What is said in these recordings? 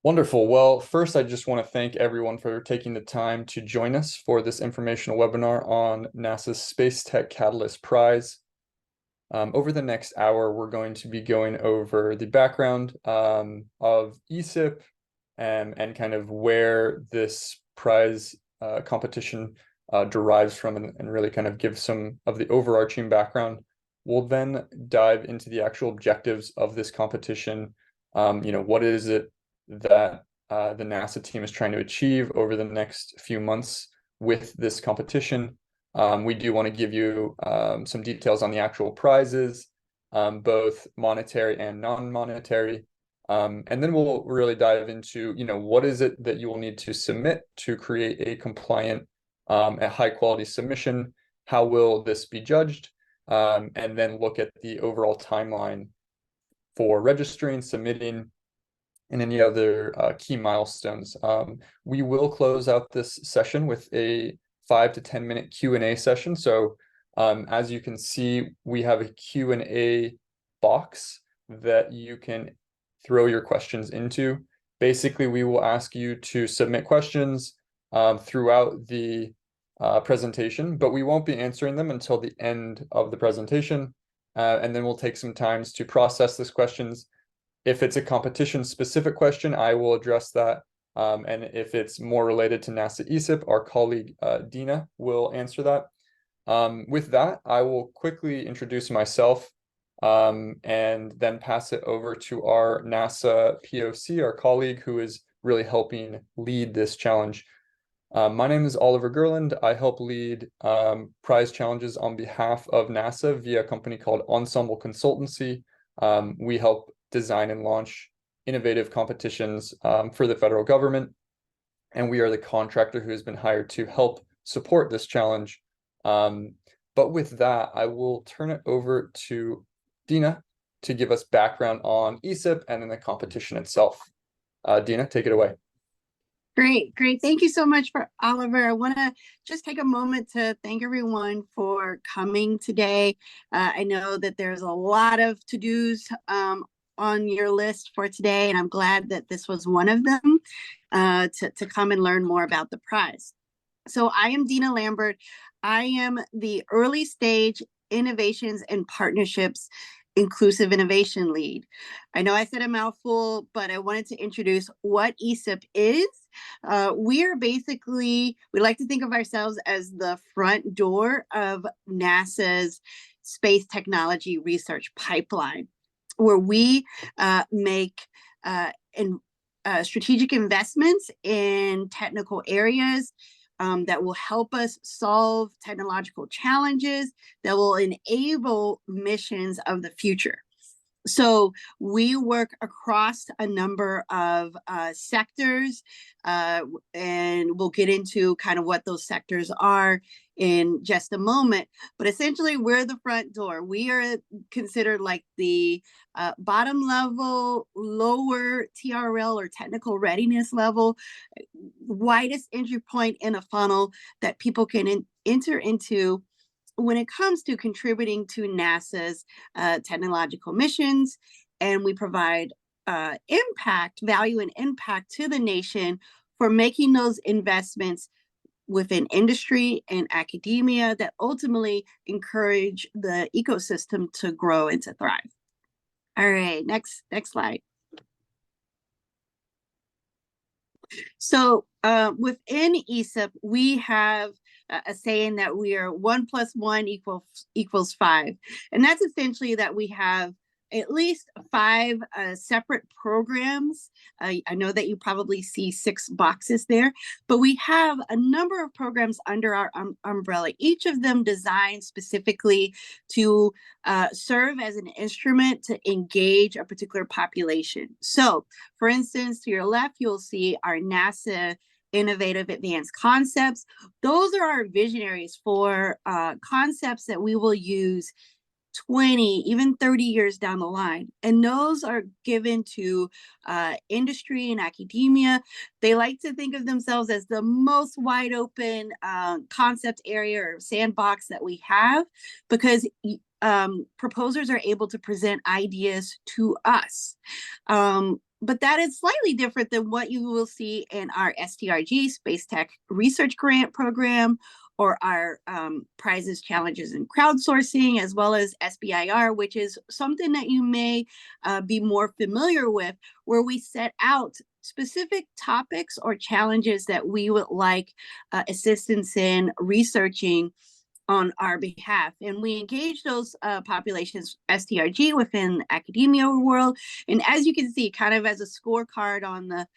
Wonderful. Well, first, I just want to thank everyone for taking the time to join us for this informational webinar on NASA's Space Tech Catalyst Prize. Over the next hour, we're going to be going over the background of ESIP and kind of where this prize competition derives from and really kind of give some of the overarching background. We'll then dive into the actual objectives of this competition. What is it that the NASA team is trying to achieve over the next few months with this competition. We do want to give you some details on the actual prizes, both monetary and non-monetary. And then we'll really dive into, what is it that you will need to submit to create a compliant, a high quality submission? How will this be judged? And then look at the overall timeline for registering, submitting, and any other key milestones. We will close out this session with a 5 to 10 minute Q&A session. So as you can see, we have a Q&A box that you can throw your questions into. Basically, we will ask you to submit questions throughout the presentation, but we won't be answering them until the end of the presentation. And then we'll take some time to process these questions. If it's a competition specific question, I will address that. And if it's more related to NASA ESIP, our colleague Dina will answer that. With that, I will quickly introduce myself and then pass it over to our NASA POC, our colleague who is really helping lead this challenge. My name is Oliver Gerland. I help lead prize challenges on behalf of NASA via a company called Ensemble Consultancy. We help design and launch innovative competitions for the federal government. And we are the contractor who has been hired to help support this challenge. But with that, I will turn it over to Dina to give us background on ESIP and then the competition itself. Dina, take it away. Great. Thank you so much, Oliver. I want to just take a moment to thank everyone for coming today. I know that there's a lot of to-dos on your list for today, and I'm glad that this was one of them to come and learn more about the prize. So I am Dina Lambert. I am the Early Stage Innovations and Partnerships Inclusive Innovation Lead. I know I said a mouthful, but I wanted to introduce what ESIP is. We like to think of ourselves as the front door of NASA's space technology research pipeline, where we make strategic investments in technical areas that will help us solve technological challenges that will enable missions of the future. So we work across a number of sectors, and we'll get into kind of what those sectors are in just a moment. But essentially, we're the front door. We are considered like the bottom level, lower TRL or technical readiness level, widest entry point in a funnel that people can enter into when it comes to contributing to NASA's technological missions. And we provide value and impact to the nation for making those investments within industry and academia that ultimately encourage the ecosystem to grow and to thrive. All right, next slide. So within ESIP, we have a saying that we are 1 + 1 equals 5. And that's essentially that we have at least 5 separate programs. I know that you probably see 6 boxes there, but we have a number of programs under our umbrella, each of them designed specifically to serve as an instrument to engage a particular population. So, for instance, to your left, you'll see our NASA Innovative Advanced Concepts. Those are our visionaries for concepts that we will use 20, even 30 years down the line. And those are given to industry and academia. They like to think of themselves as the most wide open concept area or sandbox that we have, because proposers are able to present ideas to us. But that is slightly different than what you will see in our STRG, Space Tech Research Grant Program, or our prizes, challenges, and crowdsourcing, as well as SBIR, which is something that you may be more familiar with, where we set out specific topics or challenges that we would like assistance in researching on our behalf. And we engage those populations, STRG, within academia world. And as you can see, kind of as a scorecard on the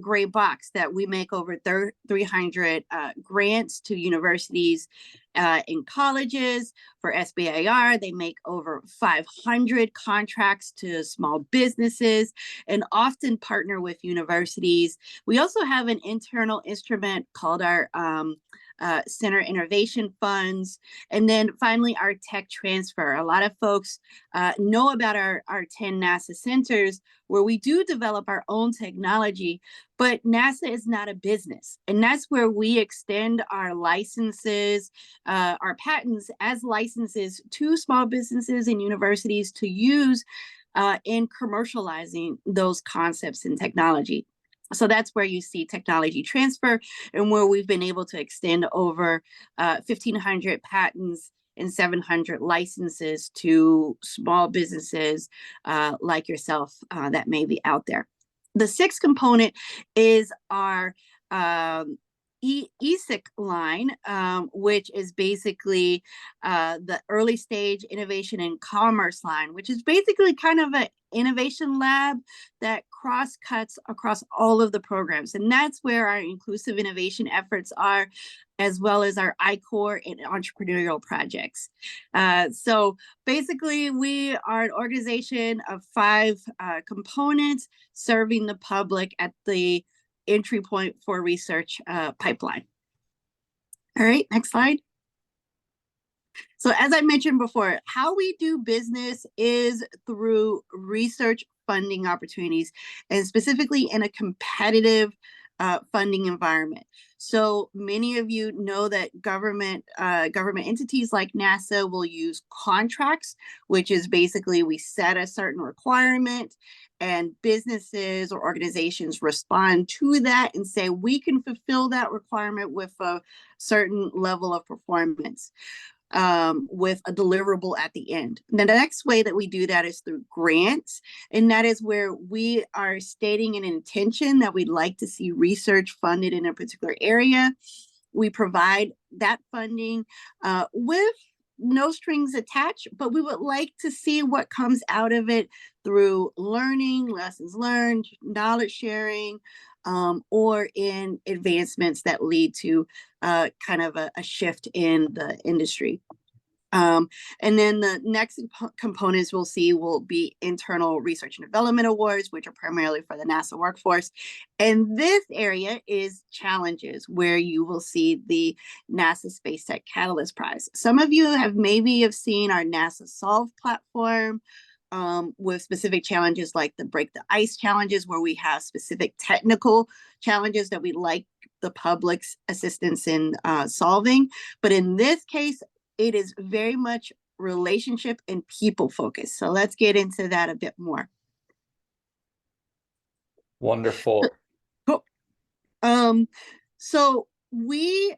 gray box, that we make over 300 grants to universities and colleges. For SBIR, they make over 500 contracts to small businesses and often partner with universities. We also have an internal instrument called our Center Innovation Funds. And then finally, our tech transfer. A lot of folks know about our 10 NASA centers where we do develop our own technology, but NASA is not a business. And that's where we extend our licenses, our patents as licenses to small businesses and universities to use in commercializing those concepts and technology. So that's where you see technology transfer, and where we've been able to extend over 1,500 patents and 700 licenses to small businesses like yourself that may be out there. The sixth component is our ESIC line, which is basically the early stage innovation and commerce line, which is basically kind of an innovation lab that cross cuts across all of the programs. And that's where our inclusive innovation efforts are, as well as our I-Core and entrepreneurial projects. So basically, we are an organization of 5 components serving the public at the entry point for research pipeline. All right, next slide. So as I mentioned before, how we do business is through research funding opportunities, and specifically in a competitive funding environment. So many of you know that government entities like NASA will use contracts, which is basically we set a certain requirement and businesses or organizations respond to that and say, we can fulfill that requirement with a certain level of performance, with a deliverable at the end. Now, the next way that we do that is through grants, and that is where we are stating an intention that we'd like to see research funded in a particular area. We provide that funding with no strings attached, but we would like to see what comes out of it through learning, lessons learned, knowledge sharing, or in advancements that lead to kind of a shift in the industry. And then the next components we'll see will be internal research and development awards, which are primarily for the NASA workforce. And this area is challenges, where you will see the NASA Space Tech Catalyst Prize. Some of you maybe have seen our NASA Solve platform, with specific challenges like the Break the Ice challenges, where we have specific technical challenges that we like the public's assistance in solving. But in this case, it is very much relationship and people focused. So let's get into that a bit more. Wonderful. Cool. So we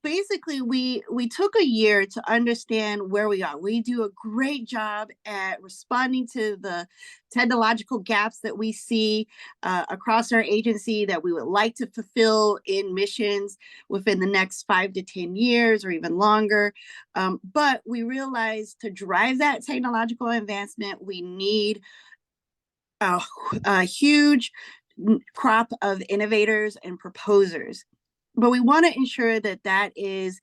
basically we took a year to understand where we are. We do a great job at responding to the technological gaps that we see across our agency that we would like to fulfill in missions within the next 5 to 10 years or even longer. But we realized to drive that technological advancement, we need a huge crop of innovators and proposers. But we want to ensure that that is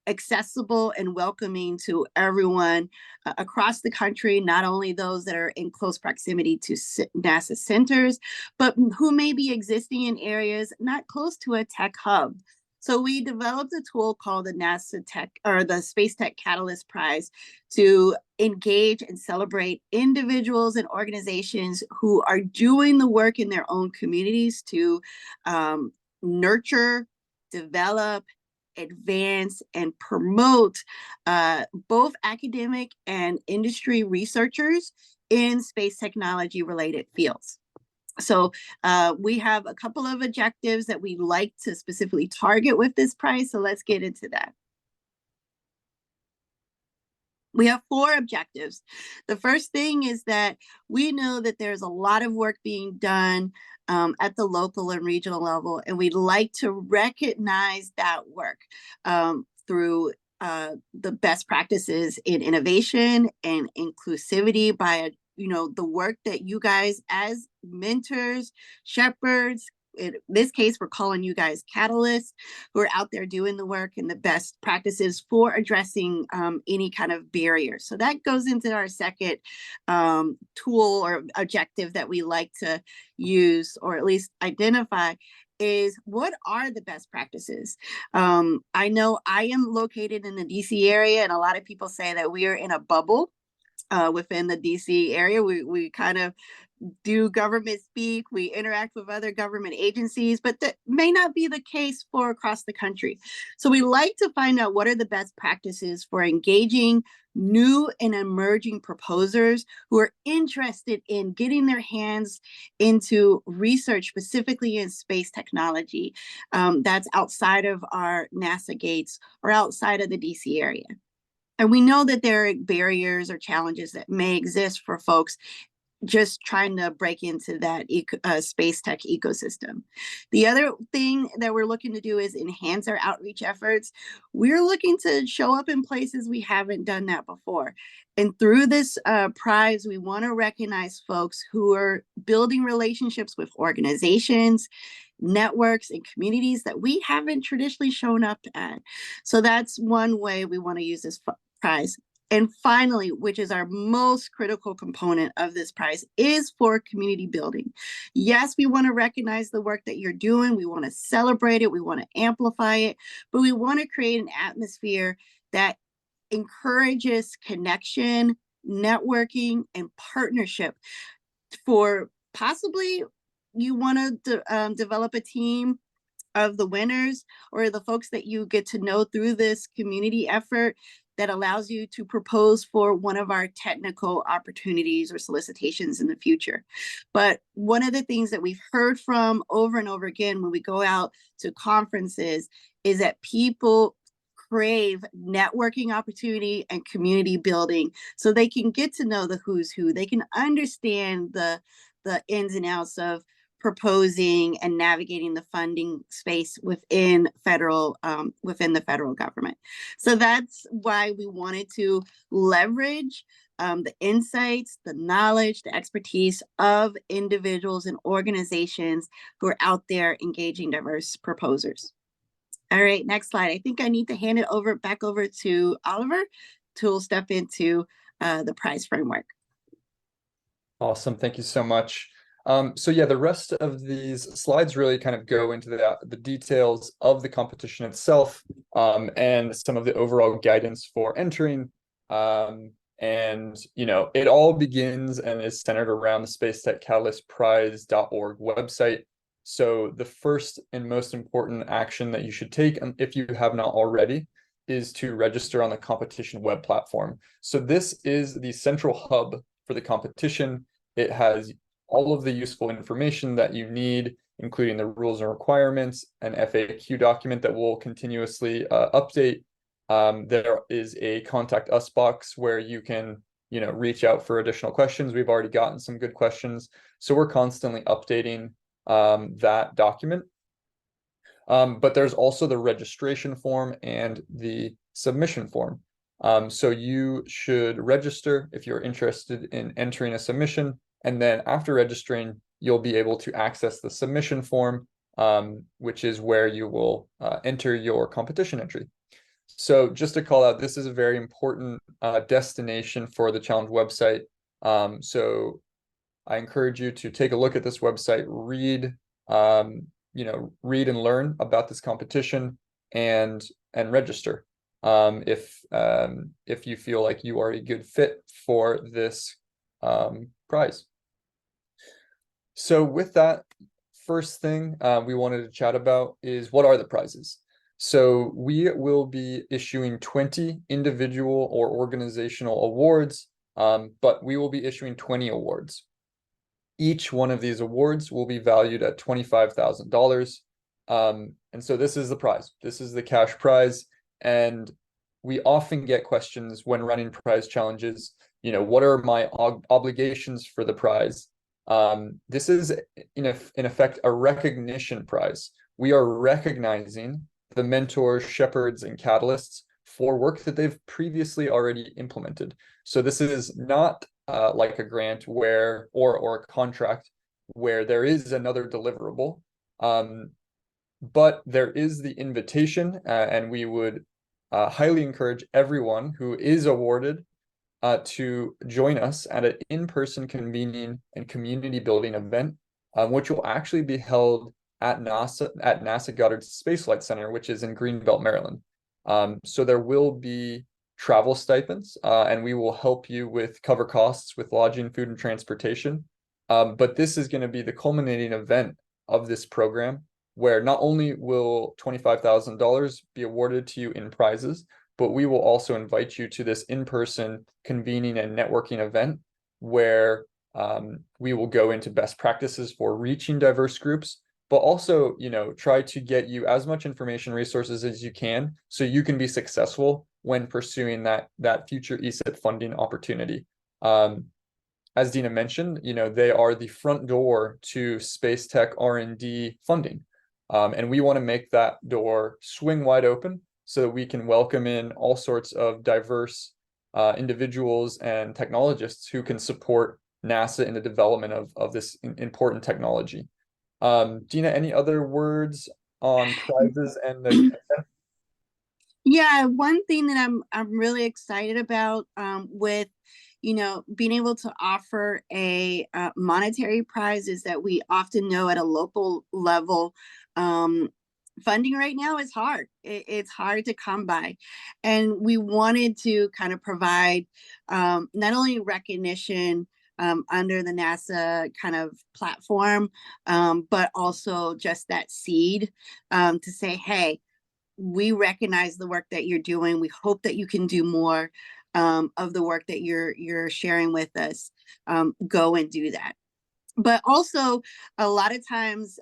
accessible and welcoming to everyone across the country, not only those that are in close proximity to NASA centers, but who may be existing in areas not close to a tech hub. So we developed a tool called the NASA Tech, or the Space Tech Catalyst Prize, to engage and celebrate individuals and organizations who are doing the work in their own communities to nurture, develop, advance, and promote both academic and industry researchers in space technology related fields. So we have a couple of objectives that we like to specifically target with this prize. So let's get into that. We have 4 objectives. The first thing is that we know that there's a lot of work being done at the local and regional level, and we'd like to recognize that work through the best practices in innovation and inclusivity by the work that you guys as mentors, shepherds, in this case, we're calling you guys catalysts who are out there doing the work and the best practices for addressing any kind of barriers. So that goes into our second tool or objective that we like to use, or at least identify, is what are the best practices? I know I am located in the DC area, and a lot of people say that we are in a bubble within the DC area. We kind of do government speak, we interact with other government agencies, but that may not be the case for across the country. So we like to find out what are the best practices for engaging new and emerging proposers who are interested in getting their hands into research specifically in space technology that's outside of our NASA gates or outside of the DC area. And we know that there are barriers or challenges that may exist for folks just trying to break into that space tech ecosystem. The other thing that we're looking to do is enhance our outreach efforts. We're looking to show up in places we haven't done that before. And through this prize, we want to recognize folks who are building relationships with organizations, networks, and communities that we haven't traditionally shown up at. So that's one way we want to use this prize. And finally, which is our most critical component of this prize, is for community building. Yes, we want to recognize the work that you're doing. We want to celebrate it. We want to amplify it. But we want to create an atmosphere that encourages connection, networking, and partnership. For possibly you want to develop a team of the winners or the folks that you get to know through this community effort that allows you to propose for one of our technical opportunities or solicitations in the future. But one of the things that we've heard from over and over again when we go out to conferences is that people crave networking opportunity and community building so they can get to know the who's who. They can understand the ins and outs of proposing and navigating the funding space within the federal government. So that's why we wanted to leverage the insights, the knowledge, the expertise of individuals and organizations who are out there engaging diverse proposers. All right, next slide. I think I need to hand it back over to Oliver to step into the prize framework. Awesome, thank you so much. So yeah, the rest of these slides really kind of go into the details of the competition itself and some of the overall guidance for entering. And it all begins and is centered around the Space Tech Catalyst Prize.org website. So the first and most important action that you should take, if you have not already, is to register on the competition web platform. So this is the central hub for the competition. It has all of the useful information that you need, including the rules and requirements, an FAQ document that will continuously update. There is a contact us box where you can, reach out for additional questions. We've already gotten some good questions, so we're constantly updating that document. But there's also the registration form and the submission form. So you should register if you're interested in entering a submission. And then after registering, you'll be able to access the submission form, which is where you will enter your competition entry. So just to call out, this is a very important destination for the challenge website. So I encourage you to take a look at this website, read and learn about this competition and register if you feel like you are a good fit for this prize. So with that, first thing we wanted to chat about is what are the prizes? So we will be issuing 20 individual or organizational awards, but we will be issuing 20 awards. Each one of these awards will be valued at $25,000. And so this is the prize. This is the cash prize. And we often get questions when running prize challenges, what are my obligations for the prize? This is in effect a recognition prize. We are recognizing the mentors, shepherds, and catalysts for work that they've previously already implemented. So this is not like a grant or a contract where there is another deliverable, but there is the invitation, and we would highly encourage everyone who is awarded to join us at an in-person convening and community building event, which will actually be held at NASA Goddard Space Flight Center, which is in Greenbelt, Maryland. So there will be travel stipends, and we will help you with cover costs with lodging, food, and transportation. But this is going to be the culminating event of this program, where not only will $25,000 be awarded to you in prizes, but we will also invite you to this in-person convening and networking event where we will go into best practices for reaching diverse groups, but also, try to get you as much information resources as you can so you can be successful when pursuing that future ESIP funding opportunity. As Dina mentioned, they are the front door to space tech R&D funding. And we want to make that door swing wide open so that we can welcome in all sorts of diverse individuals and technologists who can support NASA in the development of this important technology. Dina, any other words on prizes and the Yeah, one thing that I'm really excited about with being able to offer a monetary prize is that we often know at a local level funding right now is hard. It's hard to come by, and we wanted to kind of provide not only recognition under the NASA kind of platform, but also just that seed to say, hey, we recognize the work that you're doing. We hope that you can do more of the work that you're sharing with us. Go and do that. But also, a lot of times,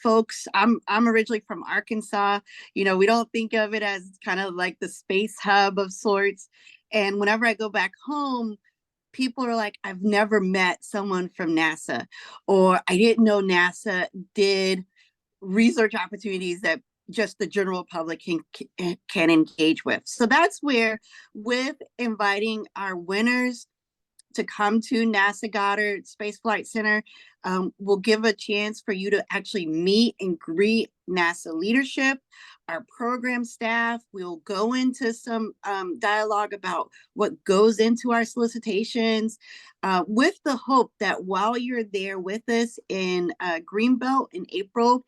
folks, I'm originally from Arkansas. We don't think of it as kind of like the space hub of sorts. And whenever I go back home, people are like, I've never met someone from NASA, or I didn't know NASA did research opportunities that just the general public can engage with. So that's where, with inviting our winners to come to NASA Goddard Space Flight Center, will give a chance for you to actually meet and greet NASA leadership, our program staff. We'll go into some dialogue about what goes into our solicitations, with the hope that while you're there with us in Greenbelt in April,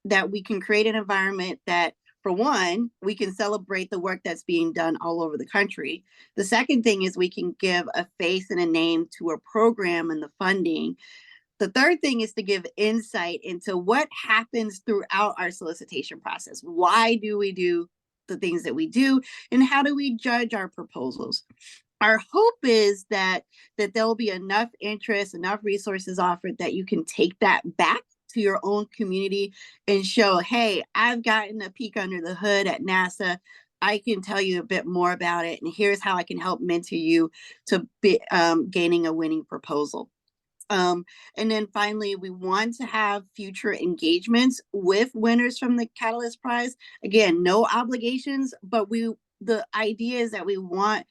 that we can create an environment that, for one, we can celebrate the work that's being done all over the country. The second thing is we can give a face and a name to a program and the funding. The third thing is to give insight into what happens throughout our solicitation process. Why do we do the things that we do, and how do we judge our proposals? Our hope is that there will be enough interest, enough resources offered that you can take that back to your own community and show, hey, I've gotten a peek under the hood at NASA. I can tell you a bit more about it, and here's how I can help mentor you to be gaining a winning proposal. And then finally, we want to have future engagements with winners from the Catalyst Prize. Again, no obligations, but the idea is that we want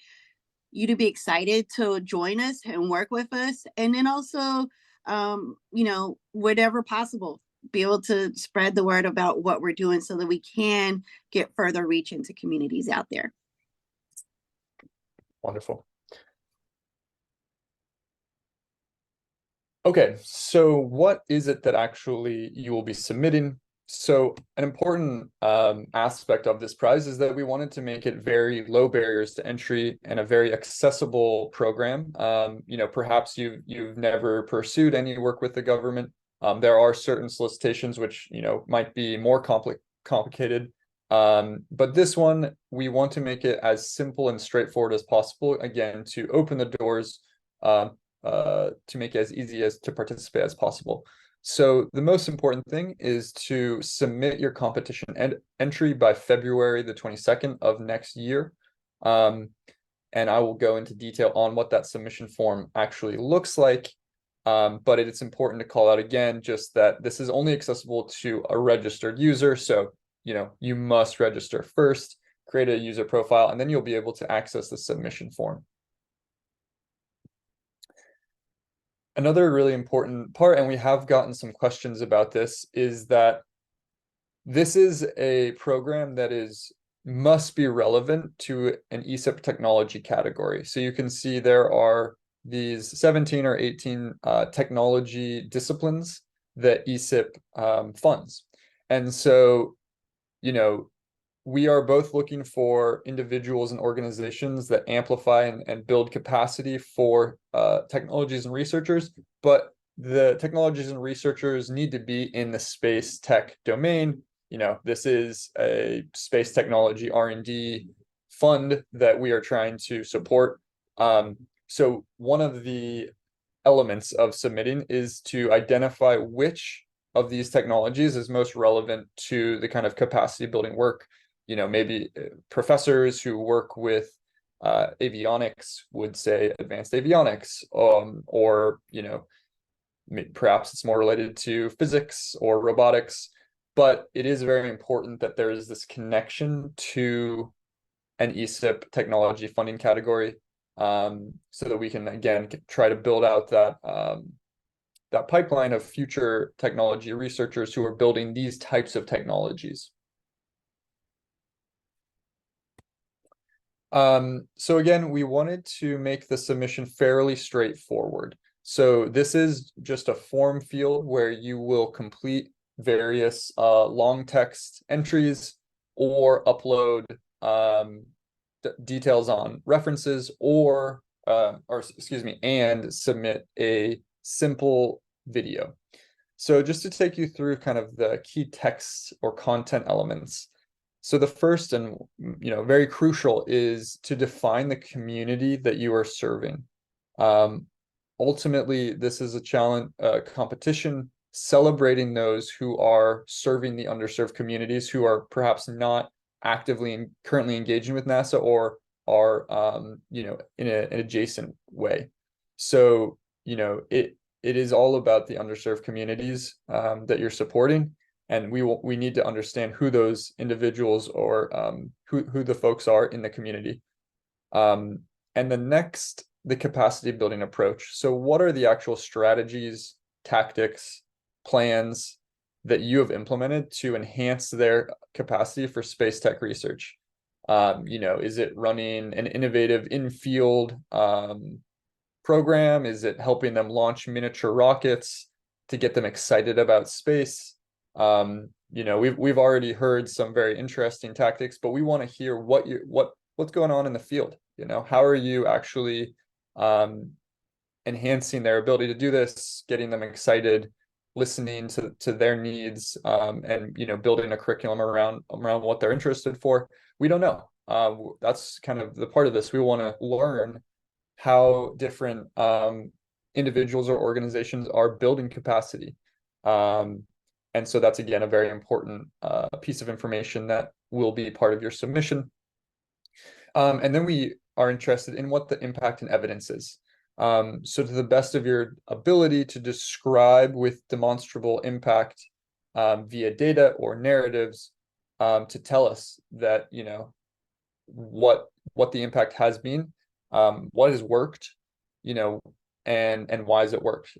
you to be excited to join us and work with us, and then also whatever possible, be able to spread the word about what we're doing so that we can get further reach into communities out there. Wonderful. Okay, so what is it that actually you will be submitting? So an important aspect of this prize is that we wanted to make it very low barriers to entry and a very accessible program. Perhaps you've never pursued any work with the government. There are certain solicitations which might be more complicated. But this one, we want to make it as simple and straightforward as possible, again, to open the doors, to make it as easy as to participate as possible. So the most important thing is to submit your competition entry by February the 22nd of next year. And I will go into detail on what that submission form actually looks like. But it's important to call out again, just that this is only accessible to a registered user. So, you must register first, create a user profile, and then you'll be able to access the submission form. Another really important part, and we have gotten some questions about this, is that this is a program that must be relevant to an ESIP technology category. So you can see there are these 17 or 18 technology disciplines that ESIP funds. And so, we are both looking for individuals and organizations that amplify and build capacity for technologies and researchers, but the technologies and researchers need to be in the space tech domain. This is a space technology R&D fund that we are trying to support. So one of the elements of submitting is to identify which of these technologies is most relevant to the kind of capacity building work. Maybe professors who work with avionics would say advanced avionics, or perhaps it's more related to physics or robotics. But it is very important that there is this connection to an ESIP technology funding category, so that we can, again, try to build out that pipeline of future technology researchers who are building these types of technologies. So again, we wanted to make the submission fairly straightforward. So this is just a form field where you will complete various long text entries or upload details on references, or excuse me, and submit a simple video. So just to take you through kind of the key text or content elements. So the first and very crucial is to define the community that you are serving. Ultimately, this is a challenge, competition celebrating those who are serving the underserved communities, who are perhaps not actively and currently engaging with NASA, or are in an adjacent way. So it is all about the underserved communities that you're supporting. And we need to understand who those individuals or who the folks are in the community. And the next, the capacity building approach. So what are the actual strategies, tactics, plans that you have implemented to enhance their capacity for space tech research? Is it running an innovative in-field program? Is it helping them launch miniature rockets to get them excited about space? We've already heard some very interesting tactics, but we want to hear what's going on in the field. How are you actually enhancing their ability to do this, getting them excited, listening to their needs, and building a curriculum around what they're interested for. We don't know. That's kind of the part of this. We want to learn how different individuals or organizations are building capacity. And so that's, again, a very important piece of information that will be part of your submission. And then we are interested in what the impact and evidence is. So to the best of your ability to describe with demonstrable impact via data or narratives, to tell us that, what the impact has been, what has worked, and why has it worked.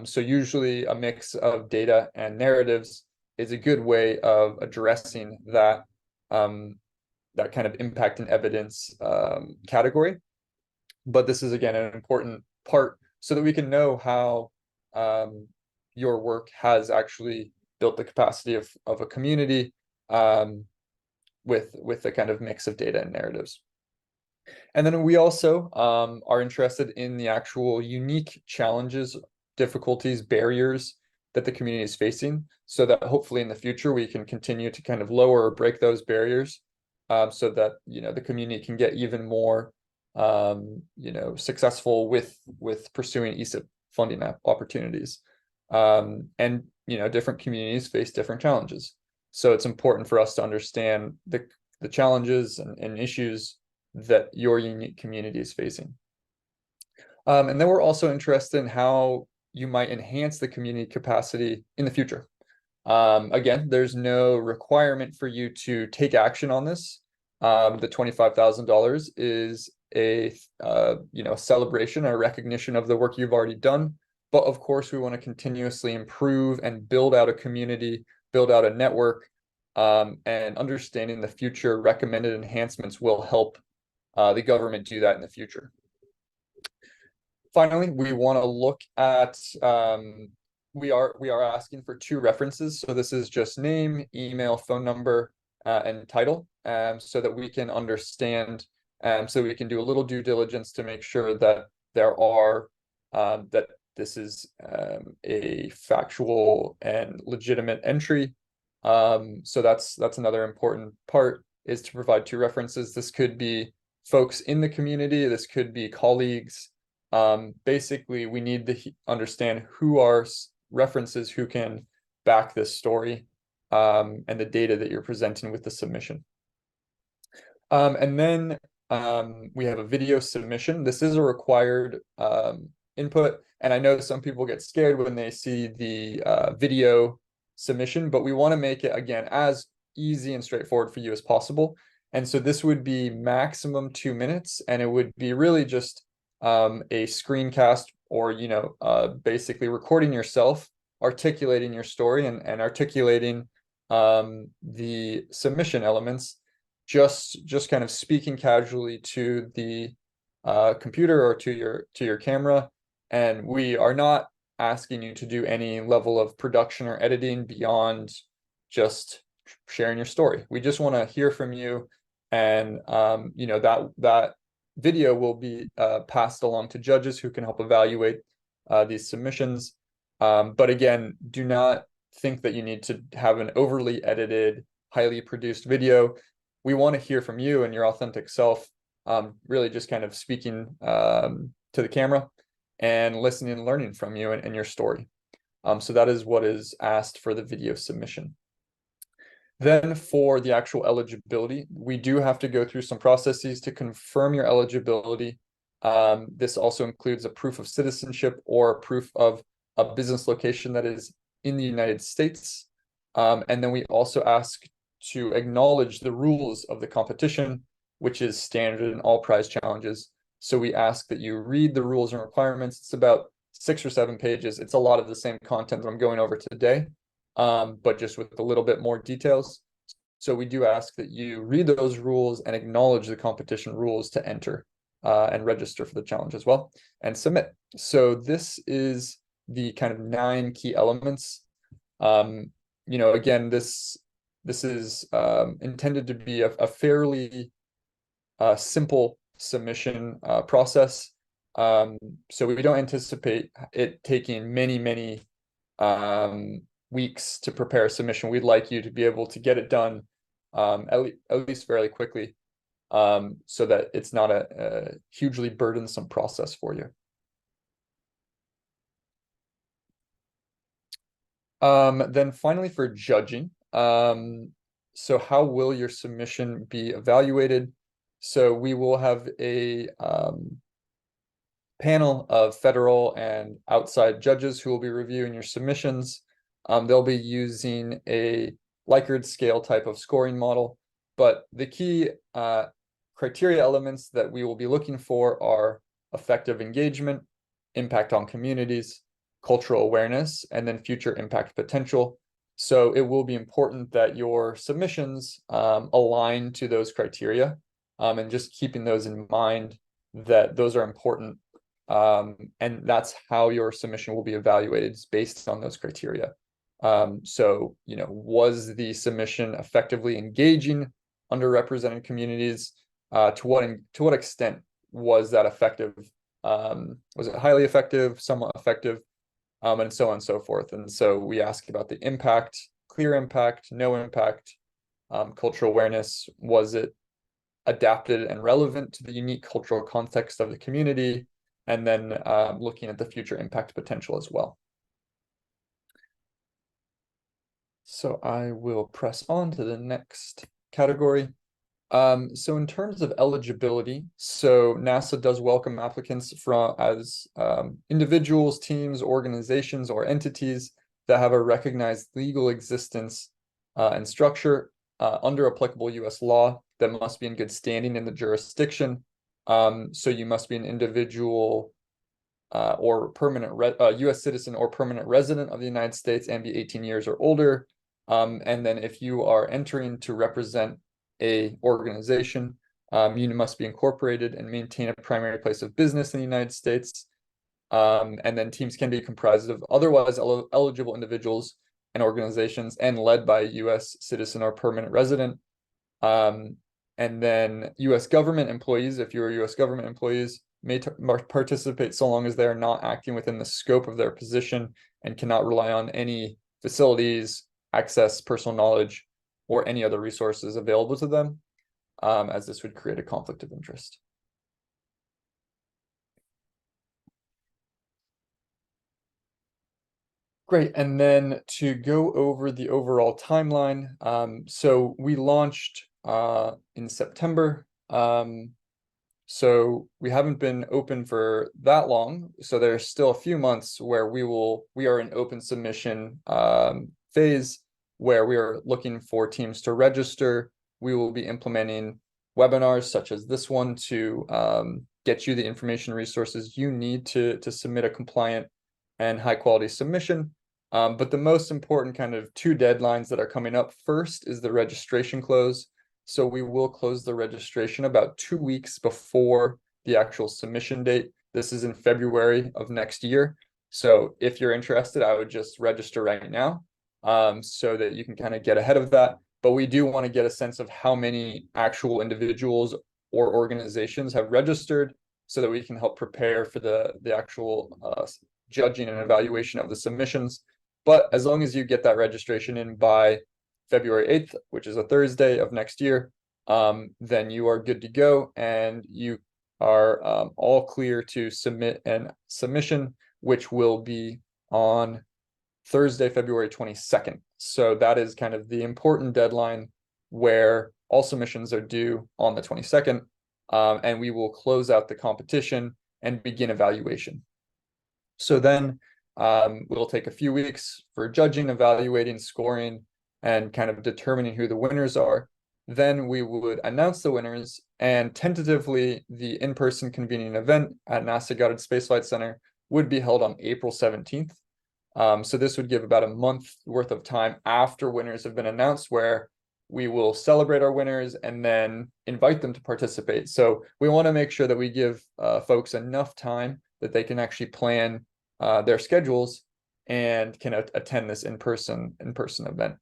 So usually a mix of data and narratives is a good way of addressing that kind of impact and evidence category. But this is, again, an important part so that we can know how your work has actually built the capacity of a community with the kind of mix of data and narratives. And then we also are interested in the actual unique challenges, difficulties, barriers that the community is facing, so that hopefully in the future we can continue to kind of lower or break those barriers, so that the community can get even more successful with pursuing ESIP funding opportunities. And different communities face different challenges. So it's important for us to understand the challenges and issues that your unique community is facing. And then we're also interested in how you might enhance the community capacity in the future. Again, there's no requirement for you to take action on this. The $25,000 is a celebration, a recognition of the work you've already done. But of course, we want to continuously improve and build out a community, build out a network, and understanding the future recommended enhancements will help the government do that in the future. Finally, we want to look at we are asking for 2 references. So this is just name, email, phone number, and title, so that we can understand, so we can do a little due diligence to make sure that there are that this is a factual and legitimate entry. So that's another important part, is to provide 2 references. This could be folks in the community, this could be colleagues. Basically, we need to understand who are references who can back this story, and the data that you're presenting with the submission. And then we have a video submission. This is a required input, and I know some people get scared when they see the video submission, but we want to make it, again, as easy and straightforward for you as possible. And so this would be maximum 2 minutes, and it would be really just a screencast, or basically recording yourself articulating your story and articulating the submission elements, just kind of speaking casually to the computer or to your camera. And we are not asking you to do any level of production or editing beyond just sharing your story. We just want to hear from you, and that video will be passed along to judges who can help evaluate these submissions. But again, do not think that you need to have an overly edited, highly produced video. We want to hear from you and your authentic self, really just kind of speaking to the camera and listening and learning from you and your story. So that is what is asked for the video submission. Then for the actual eligibility, we do have to go through some processes to confirm your eligibility. This also includes a proof of citizenship or a proof of a business location that is in the United States. And then we also ask to acknowledge the rules of the competition, which is standard in all prize challenges. So we ask that you read the rules and requirements. It's about 6 or 7 pages. It's a lot of the same content that I'm going over today, but just with a little bit more details. So we do ask that you read those rules and acknowledge the competition rules to enter and register for the challenge as well, and submit. So this is the kind of 9 key elements. Again, this is intended to be a fairly simple submission process. So we don't anticipate it taking many weeks to prepare a submission. We'd like you to be able to get it done at least fairly quickly, so that it's not a hugely burdensome process for you. Then finally, for judging, so how will your submission be evaluated? So we will have a panel of federal and outside judges who will be reviewing your submissions. They'll be using a Likert scale type of scoring model, but the key criteria elements that we will be looking for are effective engagement, impact on communities, cultural awareness, and then future impact potential. So it will be important that your submissions align to those criteria, and just keeping those in mind, that those are important. And that's how your submission will be evaluated, based on those criteria. So, was the submission effectively engaging underrepresented communities? To what extent was that effective? Was it highly effective, somewhat effective? and so on and so forth. And so we ask about the impact, clear impact, no impact, cultural awareness. Was it adapted and relevant to the unique cultural context of the community? And then looking at the future impact potential as well. So I will press on to the next category. So in terms of eligibility, so NASA does welcome applicants as individuals, teams, organizations, or entities that have a recognized legal existence and structure under applicable U.S. law that must be in good standing in the jurisdiction. So you must be an individual or U.S. citizen or permanent resident of the United States and be 18 years or older. And then if you are entering to represent a organization, you must be incorporated and maintain a primary place of business in the United States. And then teams can be comprised of otherwise eligible individuals and organizations and led by a U.S. citizen or permanent resident. And then U.S. government employees, if you're U.S. government employees, may participate so long as they are not acting within the scope of their position and cannot rely on any facilities, access, personal knowledge, or any other resources available to them, as this would create a conflict of interest. Great, and then to go over the overall timeline, so we launched in September. So we haven't been open for that long. So there's still a few months where we are in open submission phase where we are looking for teams to register. We will be implementing webinars such as this one to get you the information resources you need to submit a compliant and high quality submission. But the most important kind of two deadlines that are coming up first is the registration close. So we will close the registration about 2 weeks before the actual submission date. This is in February of next year. So if you're interested, I would just register right now so that you can kind of get ahead of that. But we do want to get a sense of how many actual individuals or organizations have registered so that we can help prepare for the actual judging and evaluation of the submissions. But as long as you get that registration in by February 8th, which is a Thursday of next year, then you are good to go and you are all clear to submit an submission, which will be on Thursday, February 22nd. So that is kind of the important deadline where all submissions are due on the 22nd, and we will close out the competition and begin evaluation. So then we'll take a few weeks for judging, evaluating, scoring, and kind of determining who the winners are. Then we would announce the winners, and tentatively the in-person convening event at NASA Goddard Space Flight Center would be held on April 17th. So this would give about a month worth of time after winners have been announced, where we will celebrate our winners and then invite them to participate. So we want to make sure that we give folks enough time that they can actually plan their schedules and can attend this in-person event.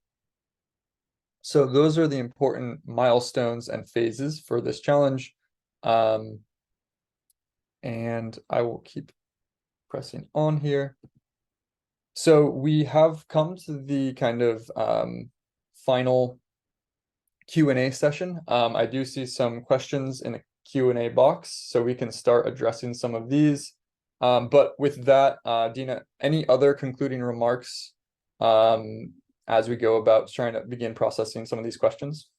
So those are the important milestones and phases for this challenge. And I will keep pressing on here. So we have come to the kind of final Q&A session. I do see some questions in the Q&A box, so we can start addressing some of these. But with that, Dina, any other concluding remarks as we go about trying to begin processing some of these questions?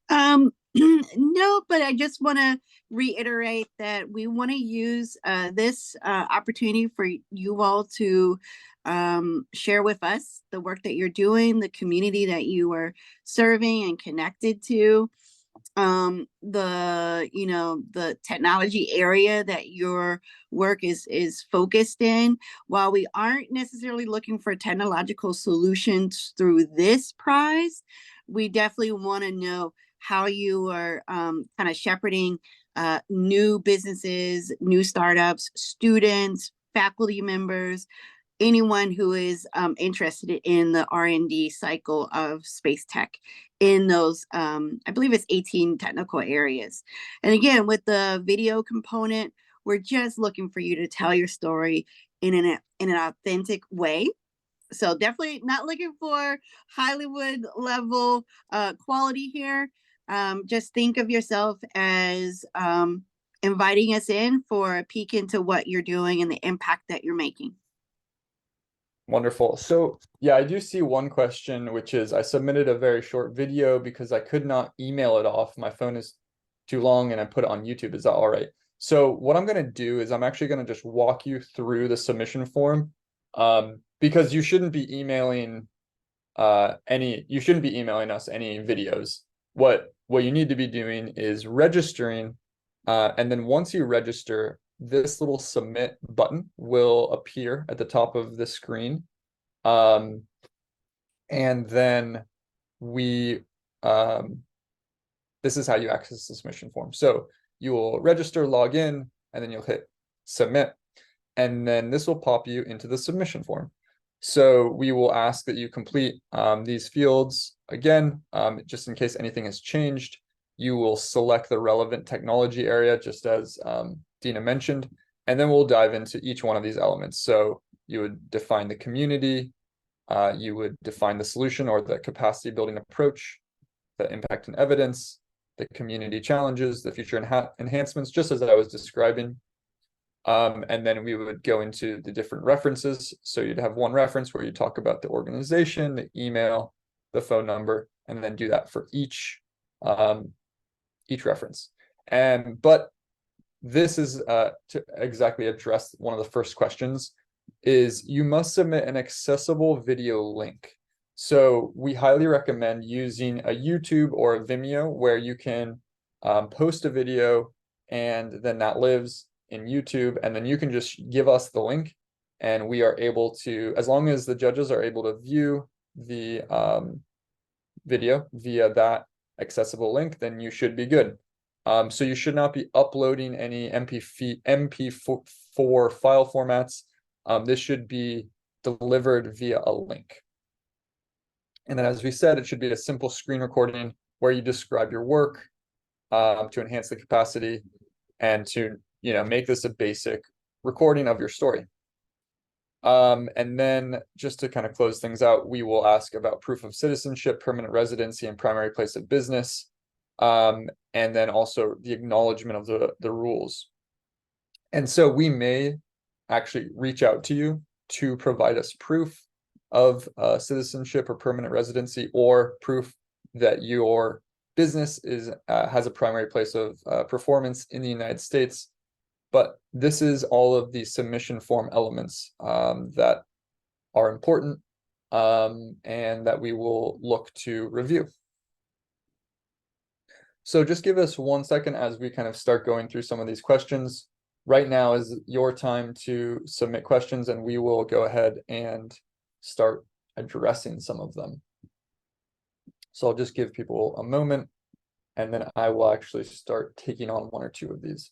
No, but I just want to reiterate that we want to use this opportunity for you all to share with us the work that you're doing, the community that you are serving and connected to, the technology area that your work is focused in. While we aren't necessarily looking for technological solutions through this prize, we definitely want to know how you are kind of shepherding new businesses, new startups, students, faculty members, anyone who is interested in the R&D cycle of space tech in those, I believe it's 18 technical areas. And again, with the video component, we're just looking for you to tell your story in an authentic way. So definitely not looking for Hollywood level quality here. Just think of yourself as inviting us in for a peek into what you're doing and the impact that you're making. Wonderful. So yeah, I do see one question, which is I submitted a very short video because I could not email it off. My phone is too long and I put it on YouTube. Is that all right? So what I'm going to do is I'm actually going to just walk you through the submission form, because you shouldn't be emailing you shouldn't be emailing us any videos. What you need to be doing is registering, and then once you register, this little submit button will appear at the top of the screen. And then we this is how you access the submission form. So you will register, log in, and then you'll hit submit, and then this will pop you into the submission form. So we will ask that you complete these fields again, just in case anything has changed. You will select the relevant technology area, just as Dina mentioned, and then we'll dive into each one of these elements. So you would define the community, you would define the solution or the capacity building approach, the impact and evidence, the community challenges, the future enhancements, just as I was describing. And then we would go into the different references. So you'd have one reference where you talk about the organization, the email, the phone number, and then do that for each reference. But this is to exactly address one of the first questions, is you must submit an accessible video link. So we highly recommend using a YouTube or a Vimeo where you can post a video and then that lives in YouTube, and then you can just give us the link and we are able to, as long as the judges are able to view the video via that accessible link, then you should be good. So you should not be uploading any MP4 file formats. This should be delivered via a link. And then, as we said, it should be a simple screen recording where you describe your work to enhance the capacity and to make this a basic recording of your story. And then just to kind of close things out, we will ask about proof of citizenship, permanent residency, and primary place of business. And then also the acknowledgement of the rules. And so we may actually reach out to you to provide us proof of citizenship or permanent residency, or proof that your business has a primary place of performance in the United States. But this is all of the submission form elements that are important and that we will look to review. So just give us 1 second as we kind of start going through some of these questions. Right now is your time to submit questions, and we will go ahead and start addressing some of them. So I'll just give people a moment, and then I will actually start taking on 1 or 2 of these.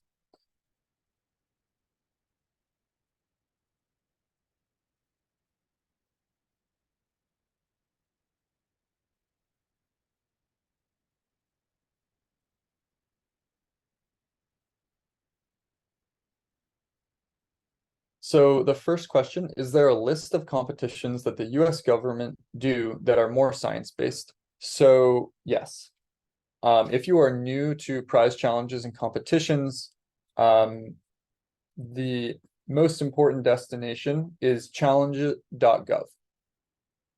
So the first question, is there a list of competitions that the US government do that are more science-based? So yes. If you are new to prize challenges and competitions, the most important destination is challenge.gov.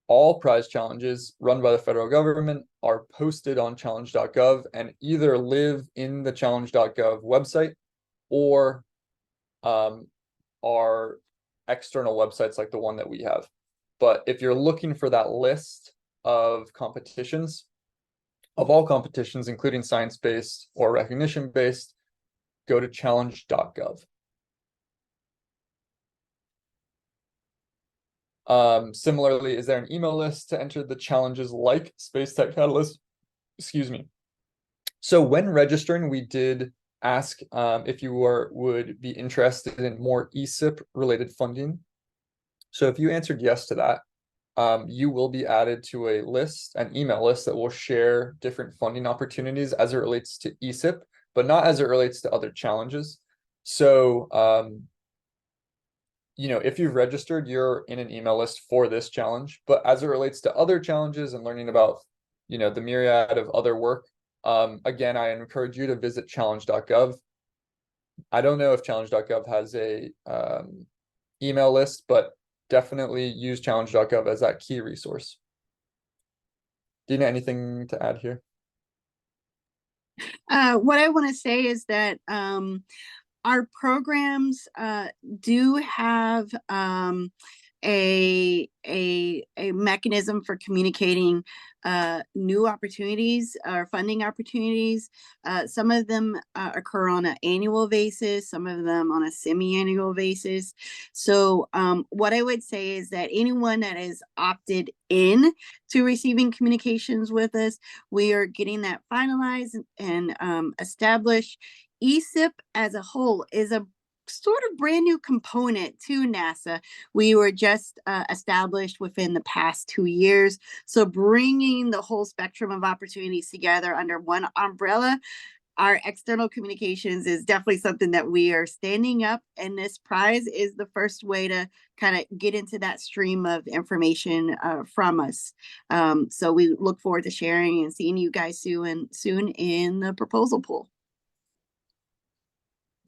All prize challenges run by the federal government are posted on challenge.gov and either live in the challenge.gov website or are external websites like the one that we have. But if you're looking for that list of competitions, of all competitions, including science-based or recognition-based, go to challenge.gov. Similarly, is there an email list to enter the challenges like Space Tech Catalyst? Excuse me. So when registering, we did ask if you would be interested in more ESIP related funding. So if you answered yes to that, you will be added to a list, an email list that will share different funding opportunities as it relates to ESIP, but not as it relates to other challenges. So if you've registered, you're in an email list for this challenge. But as it relates to other challenges and learning about, the myriad of other work, again, I encourage you to visit challenge.gov. I don't know if challenge.gov has a email list, but definitely use challenge.gov as that key resource. Dina, anything to add here? What I want to say is that our programs do have a mechanism for communicating new opportunities or funding opportunities. Some of them occur on an annual basis, some of them on a semi-annual basis. So what I would say is that anyone that is opted in to receiving communications with us, we are getting that finalized and established. ESIP as a whole is a sort of brand new component to NASA. We were just established within the past 2 years. So bringing the whole spectrum of opportunities together under one umbrella, our external communications is definitely something that we are standing up, and this prize is the first way to kind of get into that stream of information from us. So we look forward to sharing and seeing you guys soon in the proposal pool.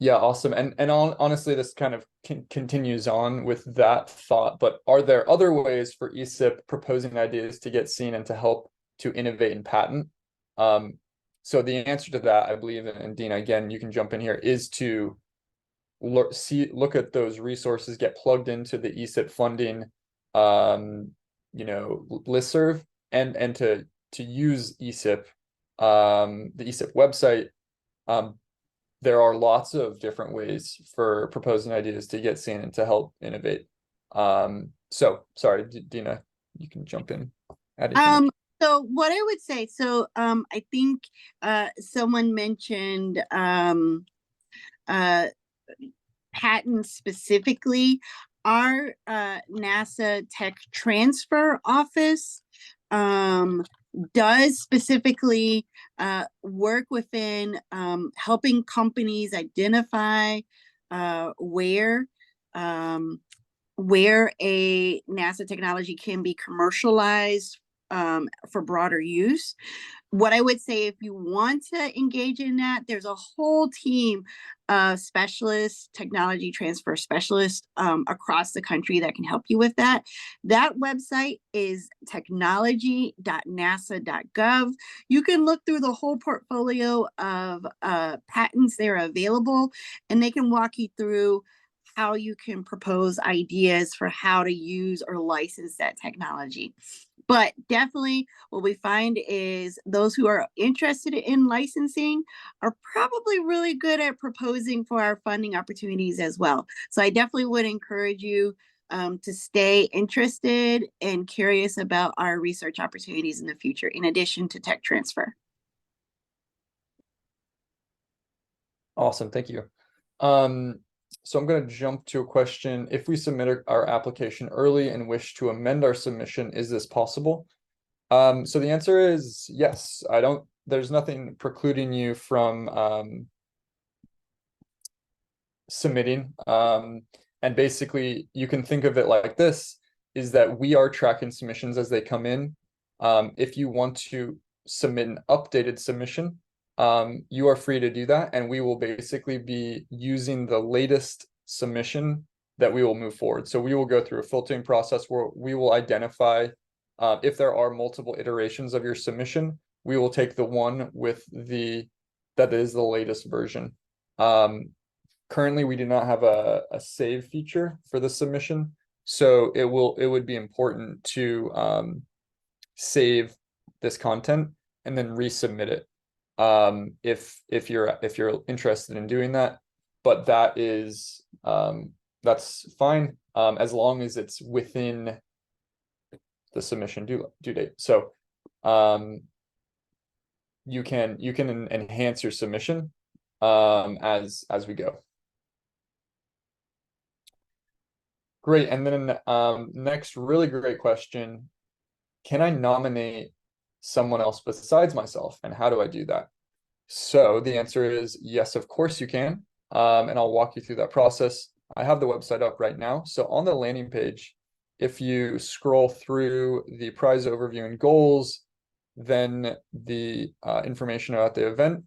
Yeah, awesome. And honestly, this kind of continues on with that thought, but are there other ways for ESIP proposing ideas to get seen and to help to innovate and patent? So the answer to that, I believe, and Dina, again, you can jump in here, is to look at those resources, get plugged into the ESIP funding, listserv, and to use ESIP, the ESIP website. There are lots of different ways for proposing ideas to get seen and to help innovate. So sorry, Dina, you can jump in. So what I would say, I think someone mentioned patents specifically. Our NASA Tech Transfer Office does specifically work within helping companies identify where a NASA technology can be commercialized for broader use. What I would say, if you want to engage in that, there's a whole team of specialists, technology transfer specialists across the country that can help you with that. That website is technology.nasa.gov. You can look through the whole portfolio of patents that are available, and they can walk you through how you can propose ideas for how to use or license that technology. But definitely what we find is those who are interested in licensing are probably really good at proposing for our funding opportunities as well. So I definitely would encourage you to stay interested and curious about our research opportunities in the future, in addition to tech transfer. Awesome, thank you. So I'm going to jump to a question. If we submit our application early and wish to amend our submission, is this possible? So the answer is yes. There's nothing precluding you from submitting. And basically you can think of it like this, is that we are tracking submissions as they come in. If you want to submit an updated submission, you are free to do that, and we will basically be using the latest submission that we will move forward. So we will go through a filtering process where we will identify if there are multiple iterations of your submission. We will take the one that is the latest version. Currently, we do not have a save feature for the submission, so it would be important to save this content and then resubmit it. If you're interested in doing that, but that's fine as long as it's within the submission due date. So you can enhance your submission as we go. Great. And then next really great question: can I nominate someone else besides myself, and how do I do that? So the answer is yes, of course you can. And I'll walk you through that process. I have the website up right now. So on the landing page, if you scroll through the prize overview and goals, then the information about the event,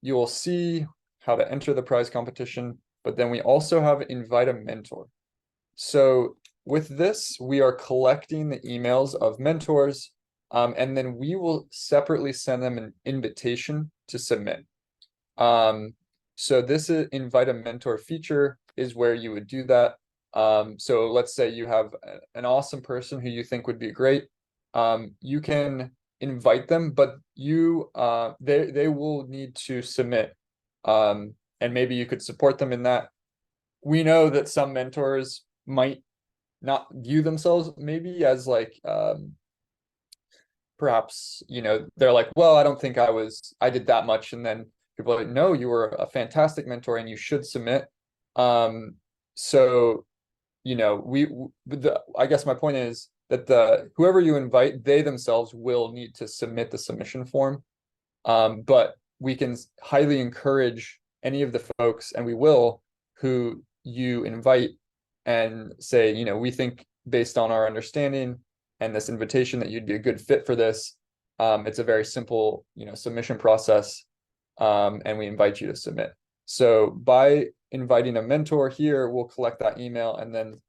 you will see how to enter the prize competition, but then we also have invite a mentor. So with this, we are collecting the emails of mentors, and then we will separately send them an invitation to submit. So this is invite a mentor feature is where you would do that. So let's say you have an awesome person who you think would be great. You can invite them, but they will need to submit. And maybe you could support them in that. We know that some mentors might not view themselves maybe as like perhaps, they're like, well, I don't think I did that much. And then people are like, no, you were a fantastic mentor and you should submit. So, I guess my point is that whoever you invite, they themselves will need to submit the submission form. But we can highly encourage any of the folks, and we will, who you invite and say, we think based on our understanding and this invitation that you'd be a good fit for this. It's a very simple, submission process, and we invite you to submit. So by inviting a mentor here, we'll collect that email and then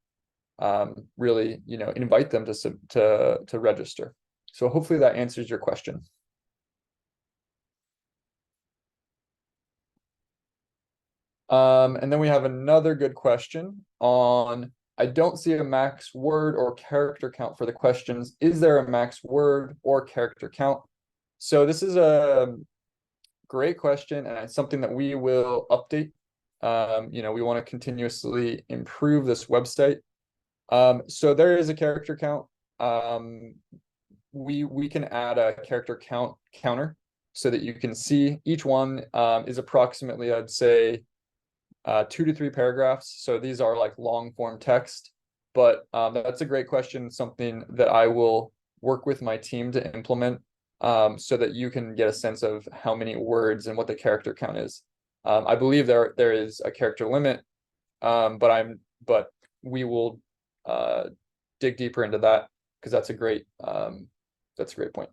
really, invite them to register. So hopefully that answers your question. And then we have another good question on, I don't see a max word or character count for the questions. Is there a max word or character count? So this is a great question, and it's something that we will update. We want to continuously improve this website. So there is a character count. We can add a character count counter so that you can see each one is approximately, I'd say, 2 to 3 paragraphs. So these are like long form text, but that's a great question, something that I will work with my team to implement, so that you can get a sense of how many words and what the character count is. I believe there is a character limit, but we will dig deeper into that because that's a great point.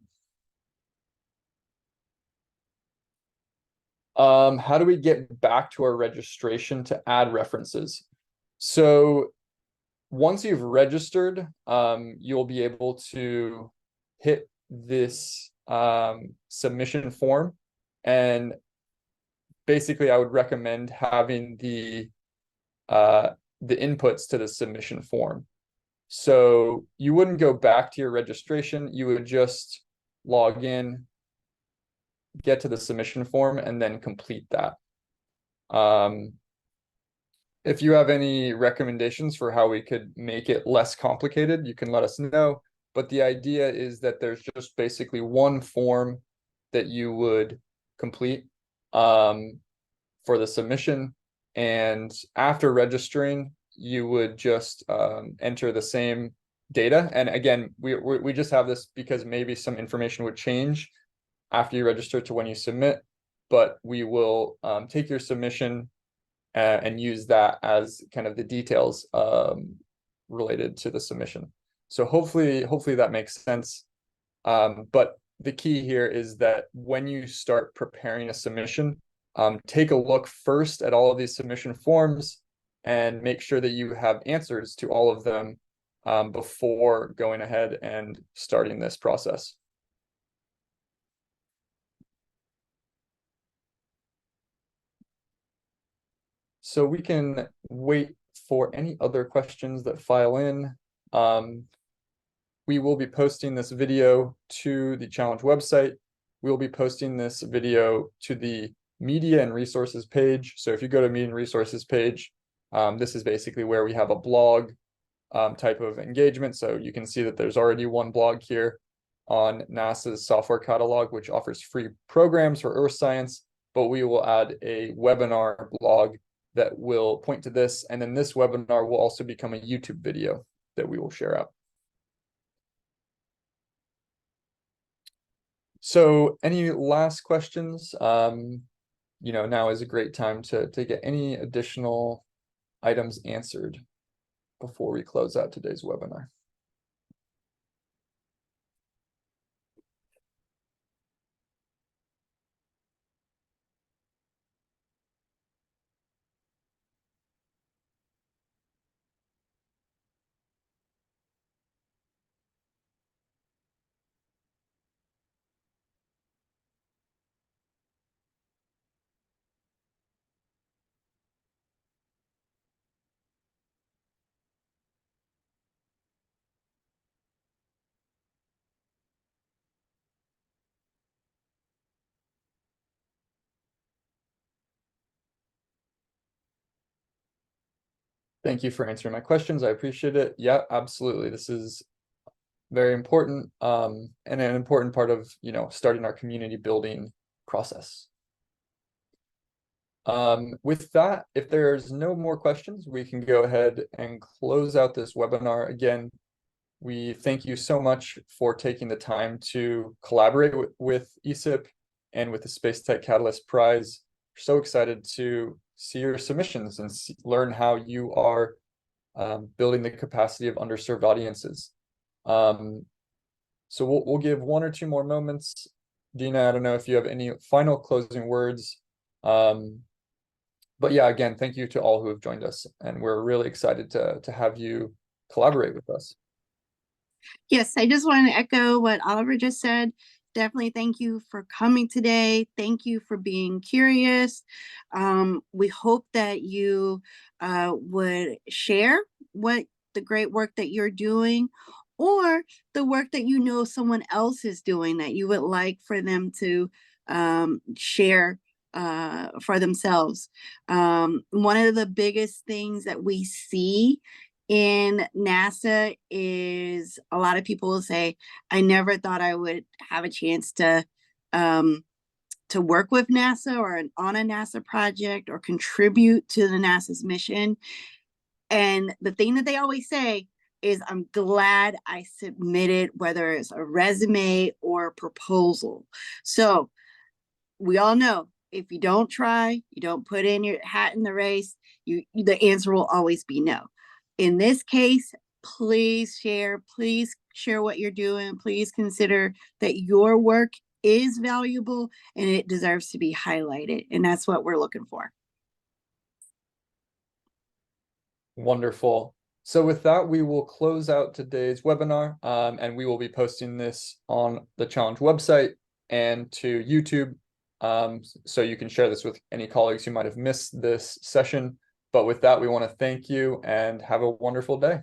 How do we get back to our registration to add references? So once you've registered, you'll be able to hit this submission form, and basically I would recommend having the inputs to the submission form. So you wouldn't go back to your registration, you would just log in, get to the submission form, and then complete that. If you have any recommendations for how we could make it less complicated, you can let us know. But the idea is that there's just basically one form that you would complete for the submission. And after registering, you would just enter the same data. And again, we just have this because maybe some information would change after you register to when you submit, but we will take your submission and use that as kind of the details related to the submission. So hopefully that makes sense. But the key here is that when you start preparing a submission, take a look first at all of these submission forms and make sure that you have answers to all of them before going ahead and starting this process. So we can wait for any other questions that file in. We will be posting this video to the challenge website. We'll be posting this video to the media and resources page. So if you go to media and resources page, this is basically where we have a blog type of engagement. So you can see that there's already one blog here on NASA's software catalog, which offers free programs for earth science, but we will add a webinar blog that will point to this. And then this webinar will also become a YouTube video that we will share out. So any last questions? Now is a great time to get any additional items answered before we close out today's webinar? Thank you for answering my questions. I appreciate it. Yeah, absolutely. This is very important, and an important part of, starting our community building process. With that, if there's no more questions, we can go ahead and close out this webinar. Again, we thank you so much for taking the time to collaborate with ESIP and with the Space Tech Catalyst Prize. We're so excited to see your submissions and learn how you are building the capacity of underserved audiences. So we'll give 1 or 2 more moments. Dina, I don't know if you have any final closing words. But yeah, again, thank you to all who have joined us, and we're really excited to have you collaborate with us. Yes, I just want to echo what Oliver just said. Definitely thank you for coming today. Thank you for being curious. We hope that you would share what the great work that you're doing, or the work that you know someone else is doing that you would like for them to share for themselves. One of the biggest things that we see in NASA is a lot of people will say, I never thought I would have a chance to work with NASA or on a NASA project or contribute to the NASA's mission. And the thing that they always say is, I'm glad I submitted, whether it's a resume or a proposal. So we all know, if you don't try, you don't put in your hat in the race, the answer will always be no. In this case, please share what you're doing. Please consider that your work is valuable and it deserves to be highlighted. And that's what we're looking for. Wonderful. So with that, we will close out today's webinar, and we will be posting this on the Challenge website and to YouTube, so you can share this with any colleagues who might have missed this session. But with that, we want to thank you and have a wonderful day.